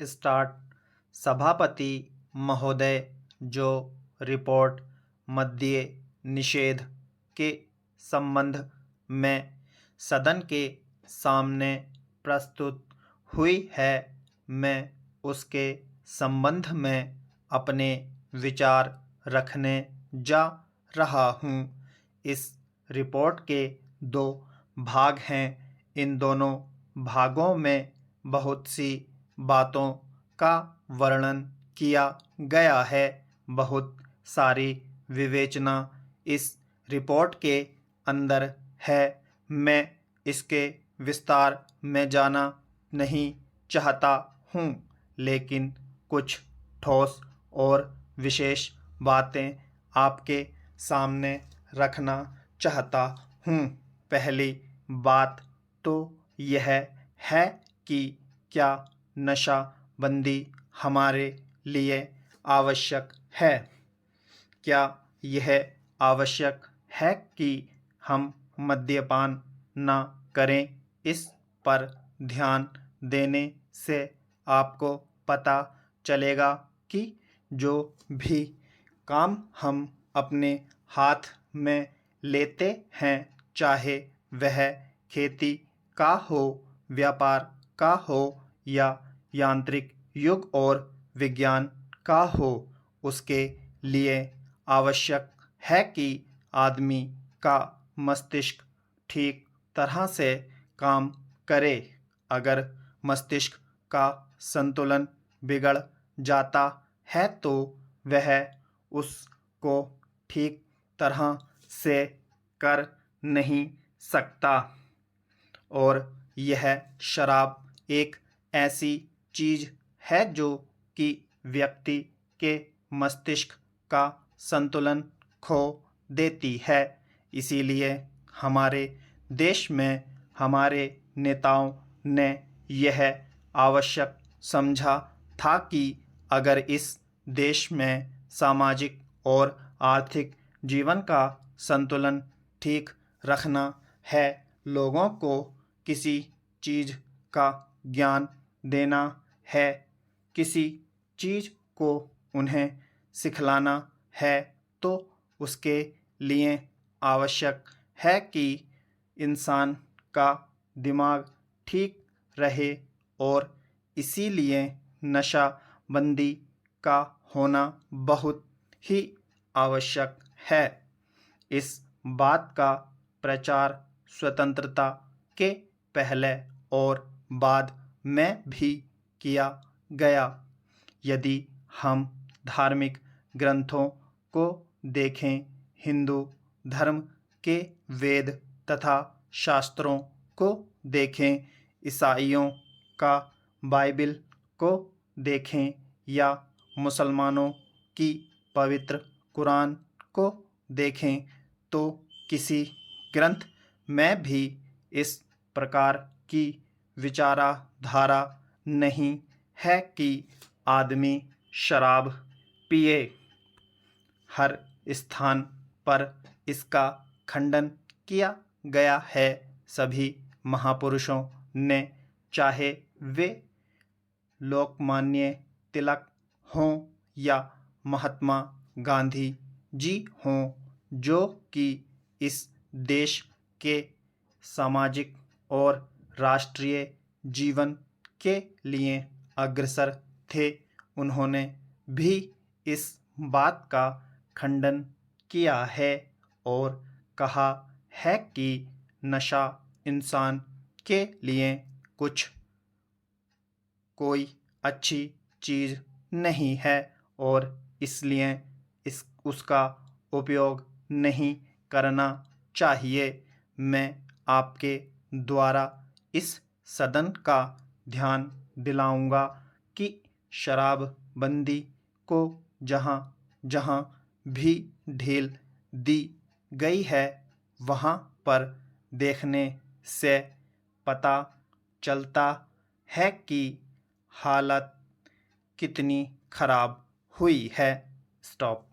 Start. सभापति महोदय, जो रिपोर्ट मद्य निषेध के संबंध में सदन के सामने प्रस्तुत हुई है, मैं उसके संबंध में अपने विचार रखने जा रहा हूँ। इस रिपोर्ट के 2 भाग हैं। इन दोनों भागों में बहुत सी बातों का वर्णन किया गया है। बहुत सारी विवेचना इस रिपोर्ट के अंदर है। मैं इसके विस्तार में जाना नहीं चाहता हूँ, लेकिन कुछ ठोस और विशेष बातें आपके सामने रखना चाहता हूँ। पहली बात तो यह है कि क्या नशाबंदी हमारे लिए आवश्यक है? क्या यह आवश्यक है कि हम मद्यपान न करें? इस पर ध्यान देने से आपको पता चलेगा कि जो भी काम हम अपने हाथ में लेते हैं, चाहे वह खेती का हो, व्यापार का हो या यांत्रिक युग और विज्ञान का हो, उसके लिए आवश्यक है कि आदमी का मस्तिष्क ठीक तरह से काम करे। अगर मस्तिष्क का संतुलन बिगड़ जाता है तो वह उसको ठीक तरह से कर नहीं सकता। और यह शराब एक ऐसी चीज़ है जो कि व्यक्ति के मस्तिष्क का संतुलन खो देती है। इसीलिए हमारे देश में हमारे नेताओं ने यह आवश्यक समझा था कि अगर इस देश में सामाजिक और आर्थिक जीवन का संतुलन ठीक रखना है, लोगों को किसी चीज़ का ज्ञान देना है, किसी चीज़ को उन्हें सिखलाना है, तो उसके लिए आवश्यक है कि इंसान का दिमाग ठीक रहे। और इसीलिए नशाबंदी का होना बहुत ही आवश्यक है। इस बात का प्रचार स्वतंत्रता के पहले और बाद में भी किया गया। यदि हम धार्मिक ग्रंथों को देखें, हिंदू धर्म के वेद तथा शास्त्रों को देखें, ईसाइयों का बाइबिल को देखें या मुसलमानों की पवित्र कुरान को देखें, तो किसी ग्रंथ में भी इस प्रकार की विचारधारा नहीं है कि आदमी शराब पिए। हर स्थान पर इसका खंडन किया गया है। सभी महापुरुषों ने, चाहे वे लोकमान्य तिलक हों या महात्मा गांधी जी हों, जो कि इस देश के सामाजिक और राष्ट्रीय जीवन के लिए अग्रसर थे, उन्होंने भी इस बात का खंडन किया है और कहा है कि नशा इंसान के लिए कोई अच्छी चीज़ नहीं है और इसलिए उसका उपयोग नहीं करना चाहिए। मैं आपके द्वारा इस सदन का ध्यान दिलाऊंगा कि शराबबंदी को जहाँ जहाँ भी ढील दी गई है, वहाँ पर देखने से पता चलता है कि हालत कितनी खराब हुई है। स्टॉप।